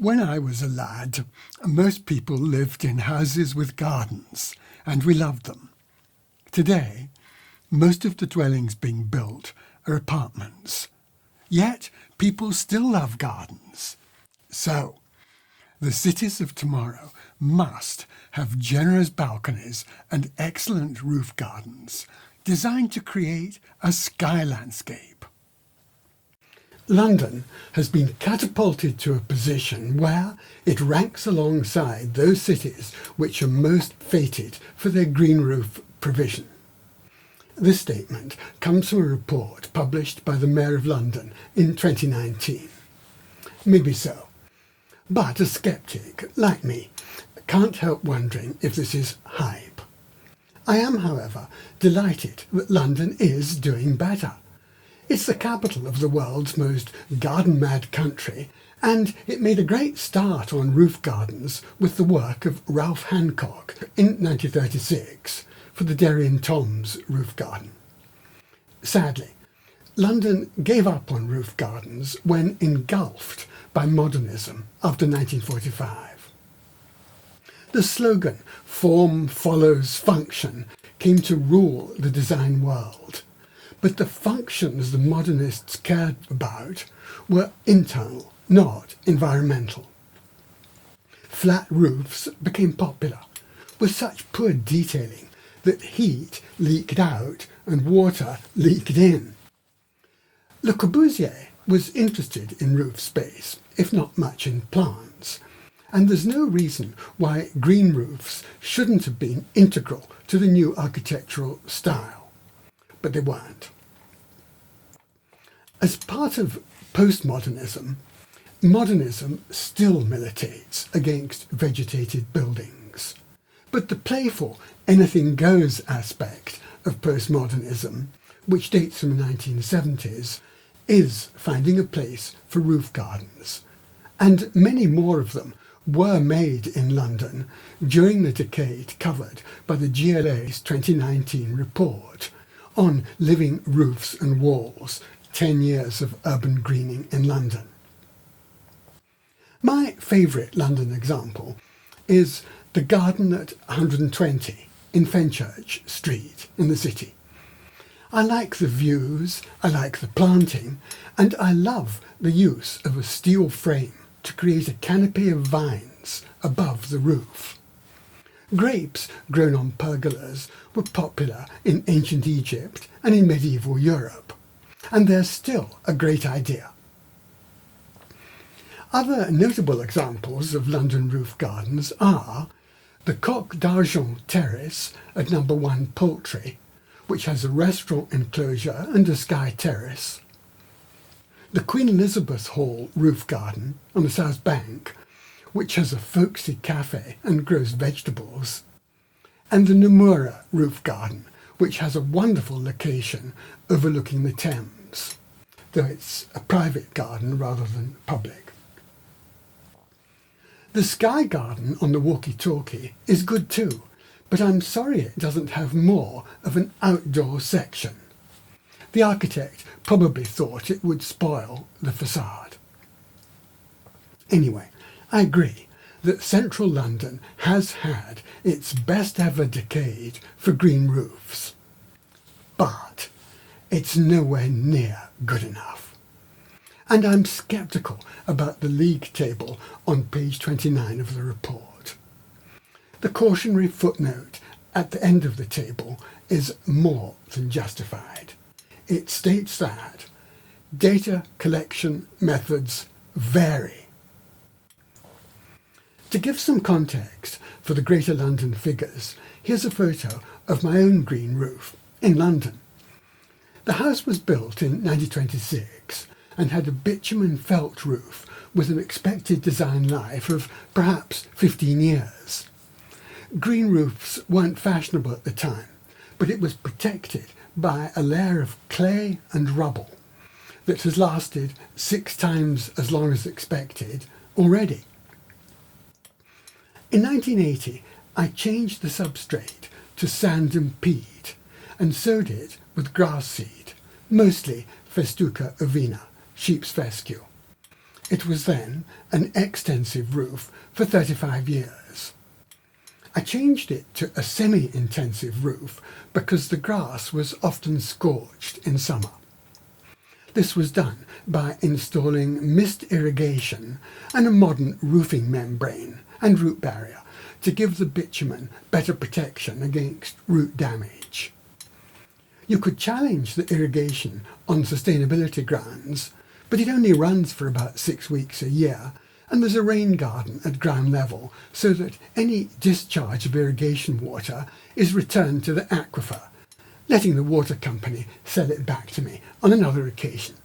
When I was a lad, most people lived in houses with gardens, and we loved them. Today, most of the dwellings being built are apartments. Yet, people still love gardens. So, the cities of tomorrow must have generous balconies and excellent roof gardens designed to create a sky landscape. London has been catapulted to a position where it ranks alongside those cities which are most fated for their green roof provision. This statement comes from a report published by the Mayor of London in 2019. Maybe so, but a sceptic like me can't help wondering if this is hype. I am, however, delighted that London is doing better. It's the capital of the world's most garden-mad country, and it made a great start on roof gardens with the work of Ralph Hancock in 1936 for the Derry and Toms roof garden. Sadly, London gave up on roof gardens when engulfed by modernism after 1945. The slogan, "Form follows function," came to rule the design world. But the functions the modernists cared about were internal, not environmental. Flat roofs became popular, with such poor detailing that heat leaked out and water leaked in. Le Corbusier was interested in roof space, if not much in plants, and there's no reason why green roofs shouldn't have been integral to the new architectural style. But they weren't. As part of postmodernism, modernism still militates against vegetated buildings. But the playful anything goes aspect of postmodernism, which dates from the 1970s, is finding a place for roof gardens. And many more of them were made in London during the decade covered by the GLA's 2019 report on living roofs and walls, 10 years of urban greening in London. My favourite London example is the garden at 120 in Fenchurch Street in the city. I like the views, I like the planting, and I love the use of a steel frame to create a canopy of vines above the roof. Grapes grown on pergolas were popular in ancient Egypt and in medieval Europe, and they're still a great idea. Other notable examples of London roof gardens are the Coq D'Or terrace at No. 1 Poultry, which has a restaurant enclosure and a sky terrace, the Queen Elizabeth Hall roof garden on the South Bank, which has a folksy cafe and grows vegetables, and the Nomura roof garden, which has a wonderful location overlooking the Thames, though it's a private garden rather than public. The Sky Garden on the Walkie Talkie is good too, but I'm sorry it doesn't have more of an outdoor section. The architect probably thought it would spoil the facade. Anyway, I agree that central London has had its best ever decade for green roofs, but it's nowhere near good enough. And I'm sceptical about the league table on page 29 of the report. The cautionary footnote at the end of the table is more than justified. It states that data collection methods vary. To give some context for the Greater London figures, here's a photo of my own green roof in London. The house was built in 1926 and had a bitumen felt roof with an expected design life of perhaps 15 years. Green roofs weren't fashionable at the time, but it was protected by a layer of clay and rubble that has lasted 6 times as long as expected already. In 1980, I changed the substrate to sand and peat and sowed it with grass seed, mostly Festuca ovina, sheep's fescue. It was then an extensive roof for 35 years. I changed it to a semi-intensive roof because the grass was often scorched in summer. This was done by installing mist irrigation and a modern roofing membrane and root barrier to give the bitumen better protection against root damage. You could challenge the irrigation on sustainability grounds, but it only runs for about 6 weeks a year, and there's a rain garden at ground level so that any discharge of irrigation water is returned to the aquifer, letting the water company sell it back to me on another occasion.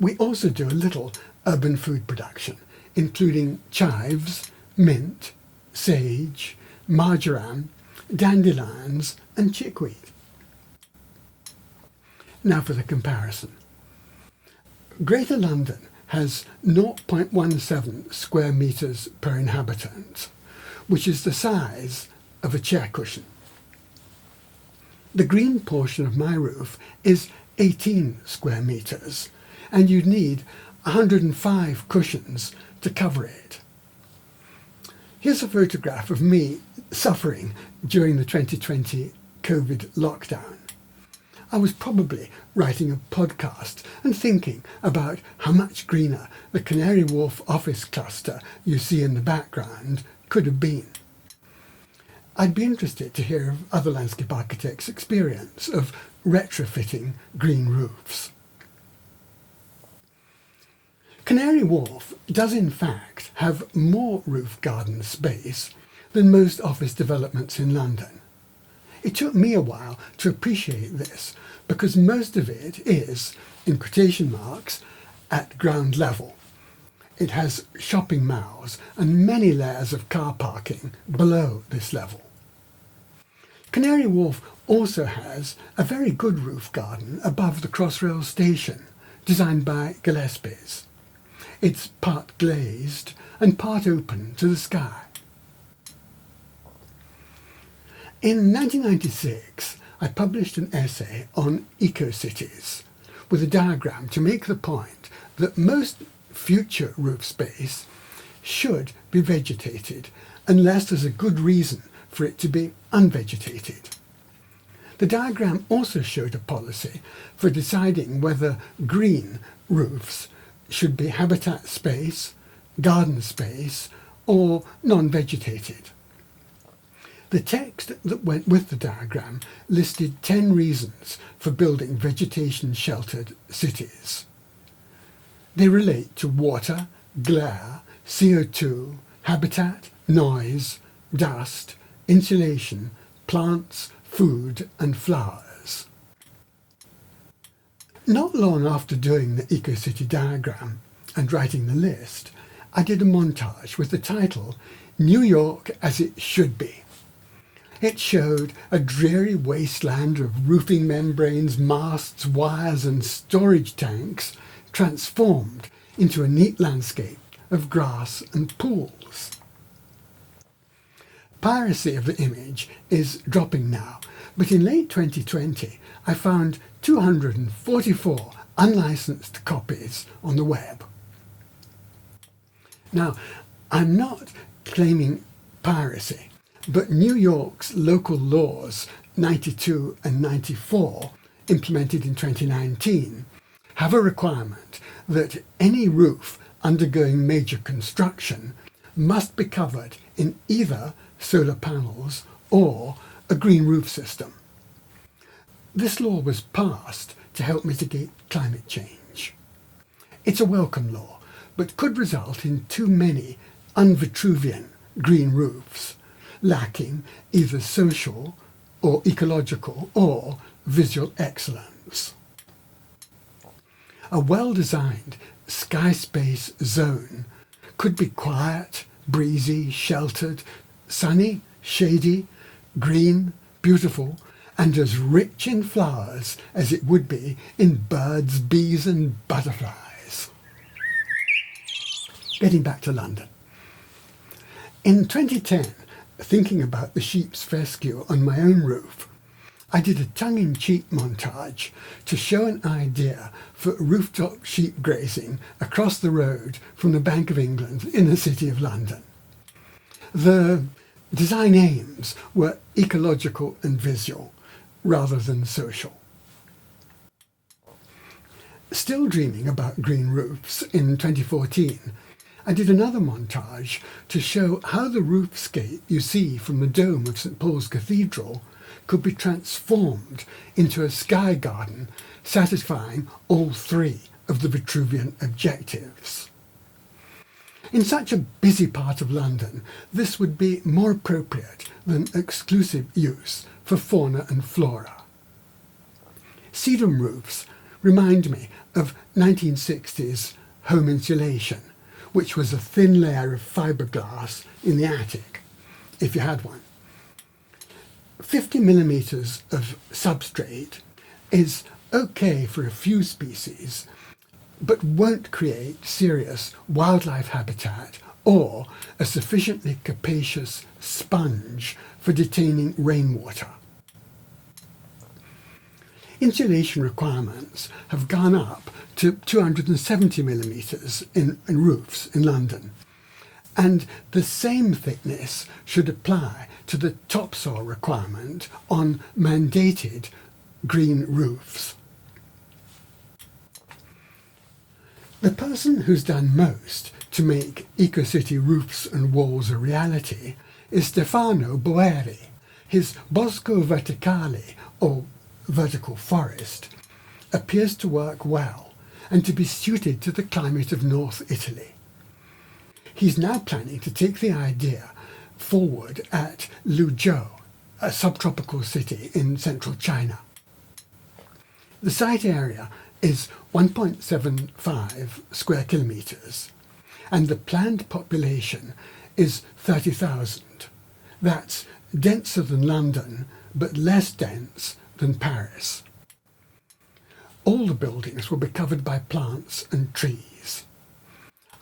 We also do a little urban food production, including chives, mint, sage, marjoram, dandelions and chickweed. Now for the comparison. Greater London has 0.17 square metres per inhabitant, which is the size of a chair cushion. The green portion of my roof is 18 square metres, and you'd need 105 cushions to cover it. Here's a photograph of me suffering during the 2020 COVID lockdown. I was probably writing a podcast and thinking about how much greener the Canary Wharf office cluster you see in the background could have been. I'd be interested to hear of other landscape architects' experience of retrofitting green roofs. Canary Wharf does in fact have more roof garden space than most office developments in London. It took me a while to appreciate this because most of it is, in quotation marks, at ground level. It has shopping malls and many layers of car parking below this level. Canary Wharf also has a very good roof garden above the Crossrail station, designed by Gillespie's. It's part glazed and part open to the sky. In 1996, I published an essay on eco-cities with a diagram to make the point that most future roof space should be vegetated unless there's a good reason for it to be unvegetated. The diagram also showed a policy for deciding whether green roofs should be habitat space, garden space, or non-vegetated. The text that went with the diagram listed 10 reasons for building vegetation-sheltered cities. They relate to water, glare, CO2, habitat, noise, dust, insulation, plants, food and flowers. Not long after doing the eco-city diagram and writing the list, I did a montage with the title New York as It Should Be. It showed a dreary wasteland of roofing membranes, masts, wires and storage tanks transformed into a neat landscape of grass and pools. Piracy of the image is dropping now, but in late 2020 I found 244 unlicensed copies on the web. Now, I'm not claiming piracy, but New York's local laws 92 and 94, implemented in 2019, have a requirement that any roof undergoing major construction must be covered in either solar panels or a green roof system. This law was passed to help mitigate climate change. It's a welcome law, but could result in too many un-Vitruvian green roofs, lacking either social or ecological or visual excellence. A well-designed sky space zone could be quiet, breezy, sheltered, sunny, shady, green, beautiful, and as rich in flowers as it would be in birds, bees and butterflies. Getting back to London. In 2010, thinking about the sheep's fescue on my own roof, I did a tongue-in-cheek montage to show an idea for rooftop sheep grazing across the road from the Bank of England in the City of London. The design aims were ecological and visual, rather than social. Still dreaming about green roofs in 2014, I did another montage to show how the roofscape you see from the dome of St Paul's Cathedral could be transformed into a sky garden satisfying all three of the Vitruvian objectives. In such a busy part of London, this would be more appropriate than exclusive use for fauna and flora. Sedum roofs remind me of 1960s home insulation, which was a thin layer of fiberglass in the attic, if you had one. 50 millimeters of substrate is okay for a few species, but won't create serious wildlife habitat or a sufficiently capacious sponge for detaining rainwater. Insulation requirements have gone up to 270 millimetres in roofs in London, and the same thickness should apply to the topsoil requirement on mandated green roofs. The person who's done most to make EcoCity roofs and walls a reality is Stefano Boeri. His Bosco Verticale, or vertical forest, appears to work well and to be suited to the climate of North Italy. He's now planning to take the idea forward at Luzhou, a subtropical city in central China. The site area is 1.75 square kilometres, and the planned population is 30,000. That's denser than London, but less dense than Paris. All the buildings will be covered by plants and trees.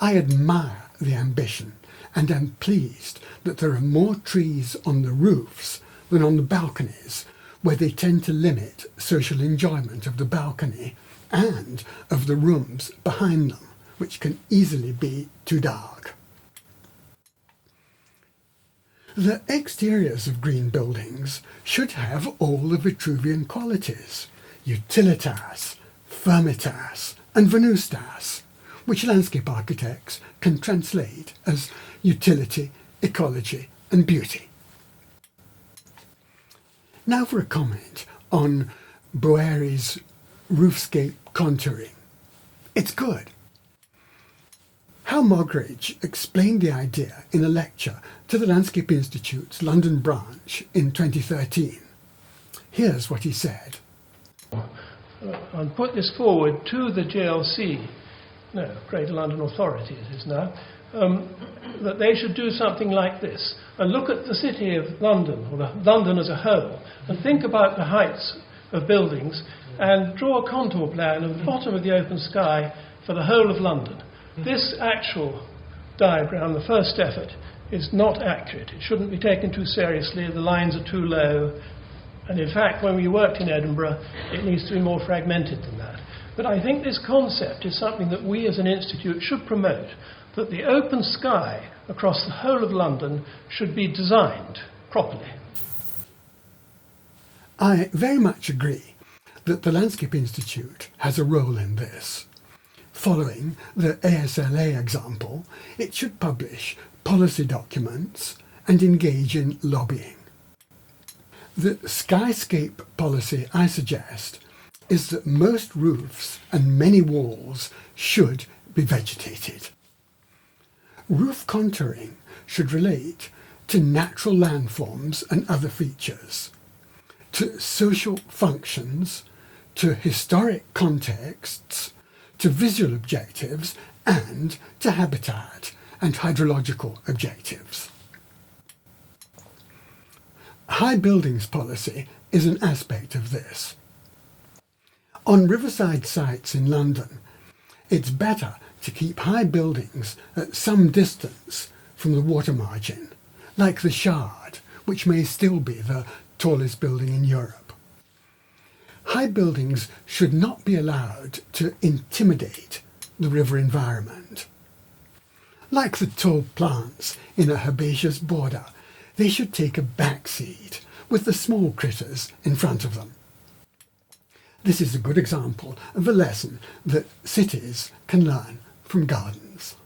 I admire the ambition and am pleased that there are more trees on the roofs than on the balconies, where they tend to limit social enjoyment of the balcony and of the rooms behind them, which can easily be too dark. The exteriors of green buildings should have all the Vitruvian qualities: utilitas, firmitas, and venustas, which landscape architects can translate as utility, ecology, and beauty. Now for a comment on Boeri's roofscape contouring. It's good. How Mogridge explained the idea in a lecture to the Landscape Institute's London branch in 2013. Here's what he said. And put this forward to the GLC, no, Greater London Authority it is now, that they should do something like this and look at the city of London, or London as a whole, and think about the heights of buildings and draw a contour plan of the bottom of the open sky for the whole of London. This actual diagram, the first effort, is not accurate. It shouldn't be taken too seriously. The lines are too low. And in fact, when we worked in Edinburgh, it needs to be more fragmented than that. But I think this concept is something that we as an institute should promote, that the open sky across the whole of London should be designed properly. I very much agree that the Landscape Institute has a role in this. Following the ASLA example, it should publish policy documents and engage in lobbying. The Skyscape policy I suggest is that most roofs and many walls should be vegetated. Roof contouring should relate to natural landforms and other features, to social functions, to historic contexts, to visual objectives, and to habitat and hydrological objectives. High buildings policy is an aspect of this. On riverside sites in London, it's better to keep high buildings at some distance from the water margin, like the Shard, which may still be the tallest building in Europe. high buildings should not be allowed to intimidate the river environment. Like the tall plants in a herbaceous border, they should take a back seat with the small critters in front of them. This is a good example of a lesson that cities can learn from gardens.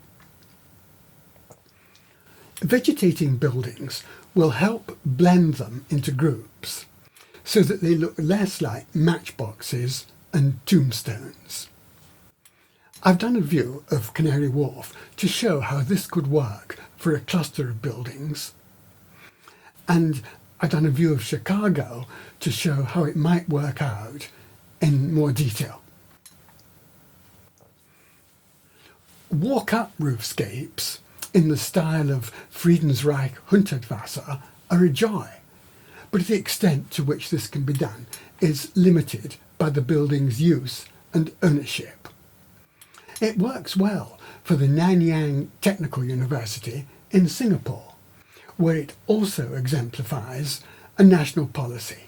Vegetating buildings will help blend them into groups so that they look less like matchboxes and tombstones. I've done a view of Canary Wharf to show how this could work for a cluster of buildings, and I've done a view of Chicago to show how it might work out in more detail. Walk-up roofscapes in the style of Friedensreich Hundertwasser are a joy, but the extent to which this can be done is limited by the building's use and ownership. It works well for the Nanyang Technical University in Singapore, where it also exemplifies a national policy.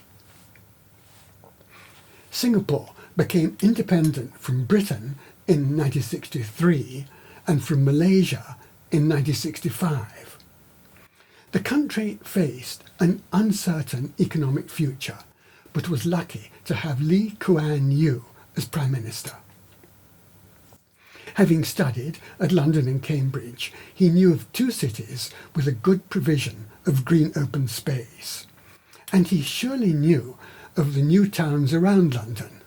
Singapore became independent from Britain in 1963 and from Malaysia in 1965. The country faced an uncertain economic future, but was lucky to have Lee Kuan Yew as Prime Minister. Having studied at London and Cambridge, he knew of two cities with a good provision of green open space, and he surely knew of the new towns around London.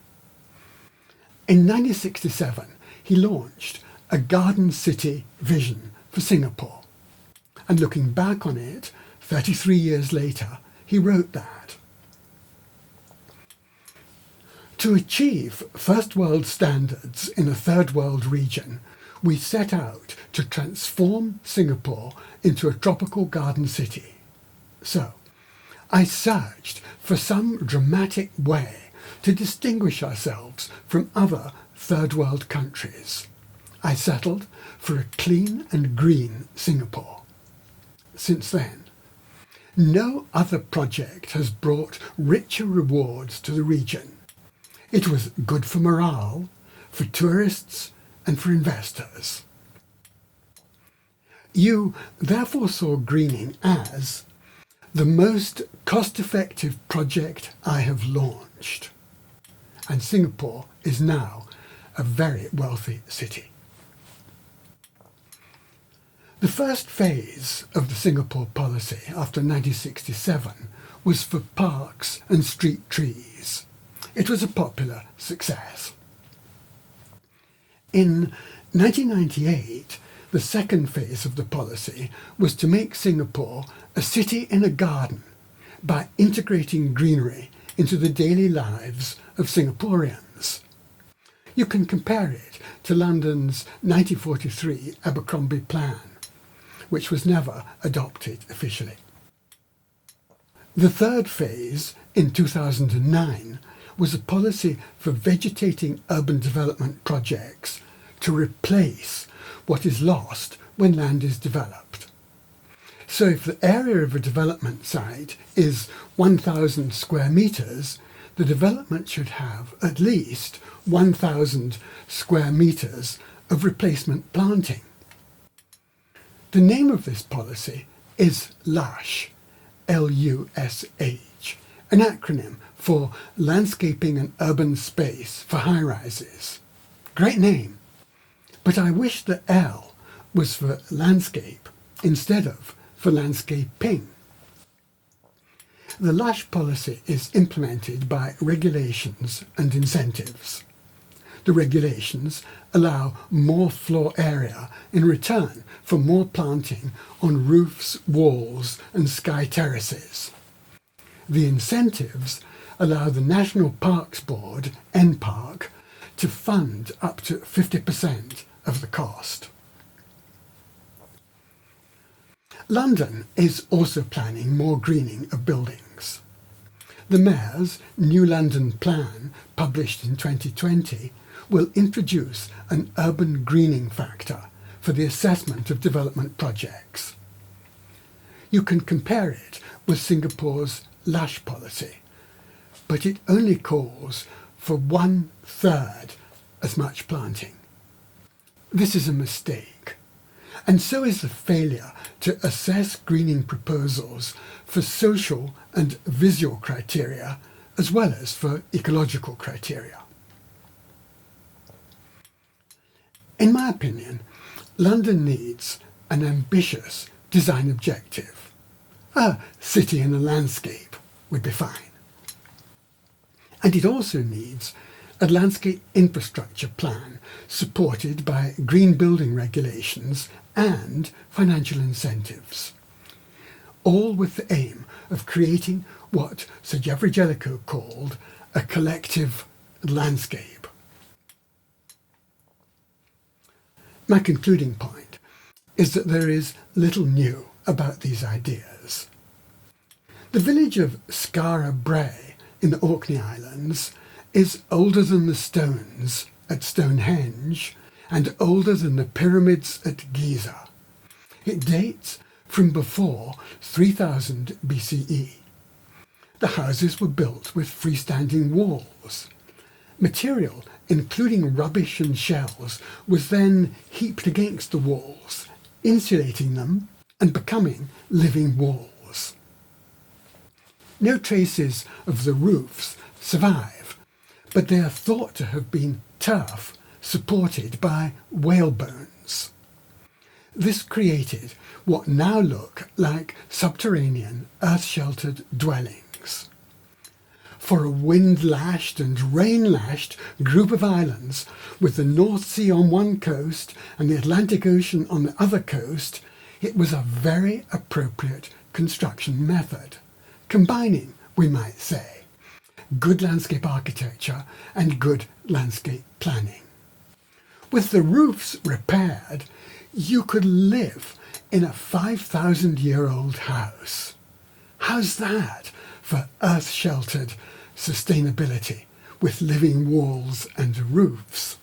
In 1967, he launched a garden city vision for Singapore, and looking back on it 33 years later, he wrote that to achieve first world standards in a third world region, we set out to transform Singapore into a tropical garden city. So, I searched for some dramatic way to distinguish ourselves from other third world countries. I settled for a clean and green Singapore. Since then, no other project has brought richer rewards to the region. It was good for morale, for tourists, and for investors. You therefore saw greening as the most cost-effective project I have launched, and Singapore is now a very wealthy city. The first phase of the Singapore policy after 1967 was for parks and street trees. It was a popular success. In 1998, the second phase of the policy was to make Singapore a city in a garden by integrating greenery into the daily lives of Singaporeans. You can compare it to London's 1943 Abercrombie Plan, which was never adopted officially. The third phase, in 2009, was a policy for vegetating urban development projects to replace what is lost when land is developed. So if the area of a development site is 1,000 square metres, the development should have at least 1,000 square metres of replacement planting. The name of this policy is LUSH, L-U-S-H, an acronym for Landscaping and Urban Space for High-Rises. Great name, but I wish the L was for landscape instead of for landscaping. The LUSH policy is implemented by regulations and incentives. The regulations allow more floor area in return for more planting on roofs, walls and sky terraces. The incentives allow the National Parks Board, NPark, to fund up to 50% of the cost. London is also planning more greening of buildings. The Mayor's New London Plan, published in 2020, will introduce an urban greening factor for the assessment of development projects. You can compare it with Singapore's LUSH policy, but it only calls for 1/3 as much planting. This is a mistake, and so is the failure to assess greening proposals for social and visual criteria as well as for ecological criteria. In my opinion, London needs an ambitious design objective. A city in a landscape would be fine. And it also needs a landscape infrastructure plan supported by green building regulations and financial incentives, all with the aim of creating what Sir Geoffrey Jellicoe called a collective landscape. My concluding point is that there is little new about these ideas. The village of Skara Brae in the Orkney Islands is older than the stones at Stonehenge and older than the pyramids at Giza. It dates from before 3000 BCE. The houses were built with freestanding walls. Material, including rubbish and shells, was then heaped against the walls, insulating them and becoming living walls. No traces of the roofs survive, but they are thought to have been turf supported by whalebones. This created what now look like subterranean, earth-sheltered dwellings. For a wind-lashed and rain-lashed group of islands, with the North Sea on one coast and the Atlantic Ocean on the other coast, it was a very appropriate construction method, combining, we might say, good landscape architecture and good landscape planning. With the roofs repaired, you could live in a 5,000-year-old house. How's that for earth-sheltered sustainability with living walls and roofs?